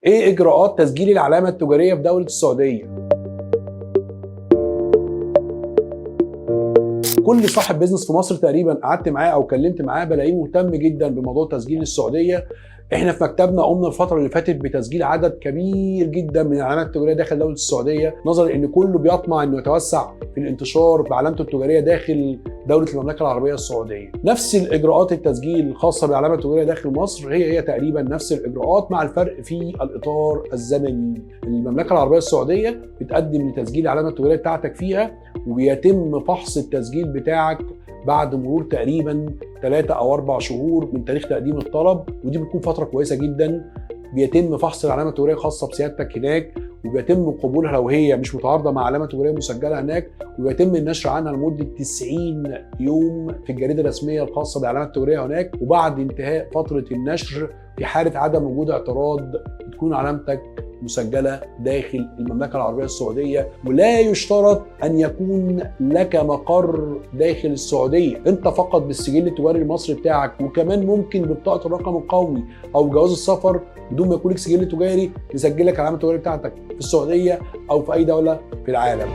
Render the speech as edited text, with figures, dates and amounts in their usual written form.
ايه اجراءات تسجيل العلامه التجاريه في دوله السعوديه؟ كل صاحب بيزنس في مصر تقريبا قعدت معاه او كلمت معاه بلاقيه مهتم جدا بموضوع تسجيل السعوديه. احنا في مكتبنا قمنا الفتره اللي فاتت بتسجيل عدد كبير جدا من العلامات التجاريه داخل دوله السعوديه، نظرا ان كله بيطمع انه يتوسع في الانتشار بعلامته التجاريه داخل دوله المملكه العربيه السعوديه. نفس الاجراءات التسجيل الخاصه بالعلامه التجاريه داخل مصر هي تقريبا نفس الاجراءات، مع الفرق في الاطار الزمني. المملكه العربيه السعوديه بتقدم لتسجيل العلامه التجاريه بتاعتك فيها، وبيتم فحص التسجيل بتاعك بعد مرور تقريبا 3 أو 4 شهور من تاريخ تقديم الطلب، ودي بتكون فتره كويسه جدا. بيتم فحص العلامه التجاريه الخاصه بسيادتك هناك، وبيتم قبولها لو هي مش متعارضه مع علامه تجاريه مسجله هناك، وبيتم النشر عنها لمده 90 يوم في الجريده الرسميه الخاصه بالعلامه التجاريه هناك. وبعد انتهاء فتره النشر في حاله عدم وجود اعتراض بتكون علامتك مسجله داخل المملكه العربيه السعوديه. ولا يشترط ان يكون لك مقر داخل السعوديه، انت فقط بالسجل التجاري المصري بتاعك، وكمان ممكن ببطاقه الرقم القومي او جواز السفر بدون ما يكون لك سجل تجاري نسجل لك العلامه التجاريه بتاعتك في السعوديه او في اي دوله في العالم.